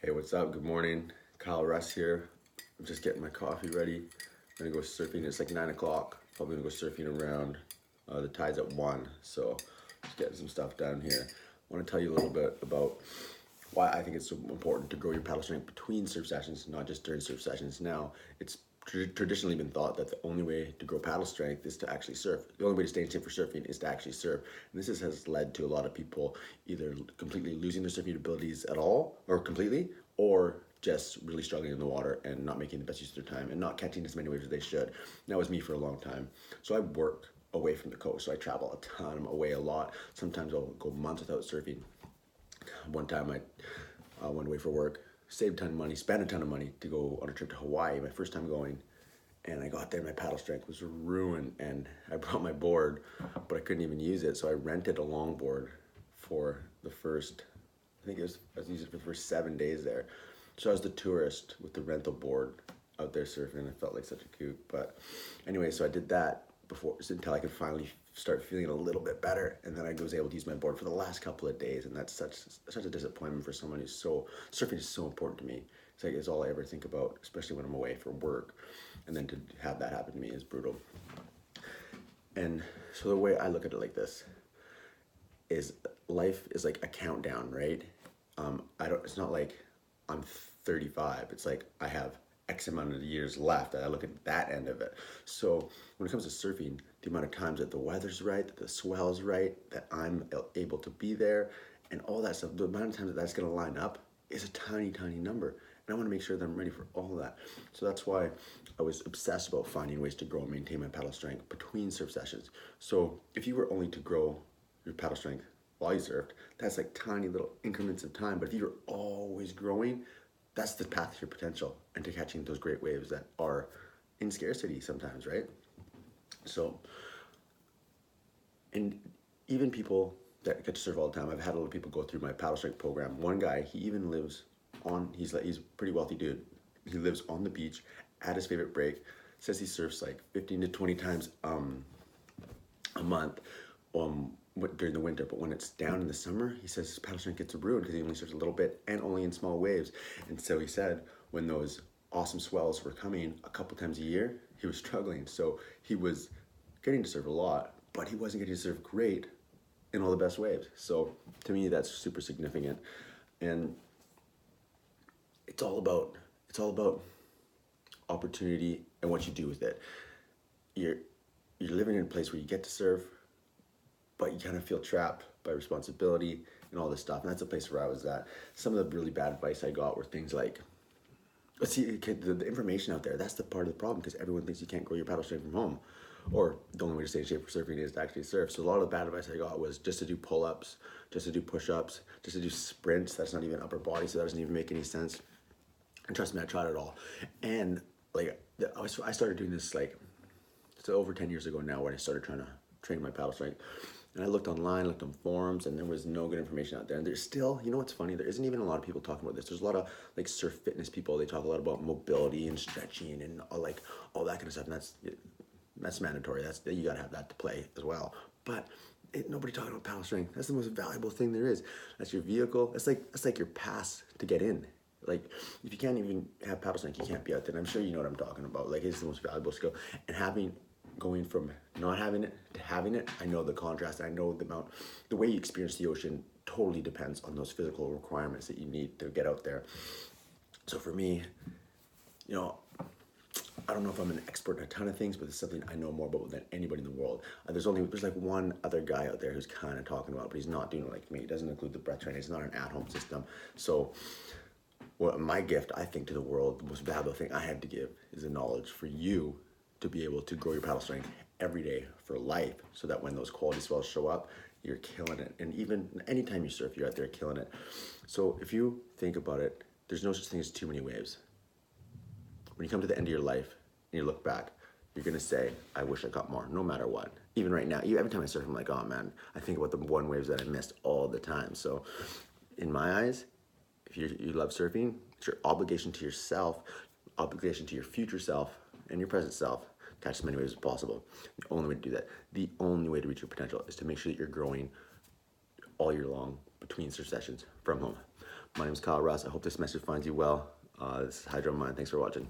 Hey, what's up? Good morning. Kyle Russ here. I'm just getting my coffee ready. I'm gonna go surfing. It's like 9 o'clock. Probably gonna go surfing around. The tide's at 1, so just getting some stuff down here. I want to tell you a little bit about why I think it's so important to grow your paddle strength between surf sessions, not just during surf sessions. Now, it's traditionally been thought that the only way to grow paddle strength is to actually surf. The only way to stay in shape for surfing is to actually surf. And has led to a lot of people either completely losing their surfing abilities at all or completely, or just really struggling in the water and not making the best use of their time and not catching as many waves as they should. And that was me for a long time. So I work away from the coast. So I travel a ton. I'm away a lot. Sometimes I'll go months without surfing. One time I went away for work, saved a ton of money, spent a ton of money to go on a trip to Hawaii, my first time going. And I got there, my paddle strength was ruined, and I brought my board, but I couldn't even use it. So I rented a longboard for the first, I was using it for the first 7 days there. So I was the tourist with the rental board out there surfing. I felt like such a kook. But anyway, so I did that until I could finally start feeling a little bit better, and then I was able to use my board for the last couple of days, and that's such a disappointment for someone who's so surfing is so important to me. It's all I ever think about, especially when I'm away for work, and then to have that happen to me is brutal. And so the way I look at it like this is life is like a countdown, right? I don't. It's not like I'm 35. It's like I have X amount of years left. I look at that end of it. So when it comes to surfing, the amount of times that the weather's right, that the swell's right, that I'm able to be there, and all that stuff, the amount of times that that's going to line up is a tiny, tiny number. And I want to make sure that I'm ready for all of that. So that's why I was obsessed about finding ways to grow and maintain my paddle strength between surf sessions. So if you were only to grow your paddle strength while you surfed, that's like tiny little increments of time. But if you're always growing, that's the path to your potential and to catching those great waves that are in scarcity sometimes, right? So, and even people that get to surf all the time, I've had a lot of people go through my paddle strength program. One guy, he even lives he's a pretty wealthy dude. He lives on the beach at his favorite break. Says he surfs like 15 to 20 times a month during the winter, but when it's down in the summer, he says his paddle strength gets ruined because he only surfs a little bit and only in small waves. And so he said when those awesome swells were coming a couple times a year, he was struggling. So he was getting to surf a lot, but he wasn't getting to surf great in all the best waves. So to me, that's super significant. And it's all about opportunity and what you do with it. You're you're living in a place where you get to surf, but you kind of feel trapped by responsibility and all this stuff. And that's a place where I was at. Some of the really bad advice I got were things like, let's see, the information out there, that's the part of the problem because everyone thinks you can't grow your paddle strength from home. Or the only way to stay in shape for surfing is to actually surf. So a lot of the bad advice I got was just to do pull-ups, just to do push-ups, just to do sprints. That's not even upper body, so that doesn't even make any sense. And trust me, I tried it all. And like I started doing this like it's over 10 years ago now when I started trying to train my paddle strength. And I looked online, looked on forums, and there was no good information out there. And there's still, you know what's funny? There isn't even a lot of people talking about this. There's a lot of like surf fitness people. They talk a lot about mobility and stretching and all that kind of stuff. And that's mandatory. You gotta have that to play as well. But nobody talking about paddle strength. That's the most valuable thing there is. That's your vehicle. That's like your pass to get in. Like if you can't even have paddle strength, you can't be out there. And I'm sure you know what I'm talking about. Like it's the most valuable skill. And going from not having it to having it, I know the contrast. I know the way you experience the ocean totally depends on those physical requirements that you need to get out there. So for me, you know, I don't know if I'm an expert in a ton of things, but it's something I know more about than anybody in the world. There's like one other guy out there who's kind of talking about it, but he's not doing it like me. He doesn't include the breath training. It's not an at-home system. So my gift, I think, to the world, the most valuable thing I have to give is the knowledge for you to be able to grow your paddle strength every day for life so that when those quality swells show up, you're killing it. And even anytime you surf, you're out there killing it. So if you think about it, there's no such thing as too many waves. When you come to the end of your life and you look back, you're gonna say, I wish I got more, no matter what. Even right now, every time I surf, I'm like, oh man, I think about the one waves that I missed all the time. So in my eyes, if you love surfing, it's your obligation to yourself, obligation to your future self and your present self, catch as many waves as possible. The only way to do that, the only way to reach your potential is to make sure that you're growing all year long between surf sessions from home. My name is Kyle Ross. I hope this message finds you well. This is Hydro Mind. Thanks for watching.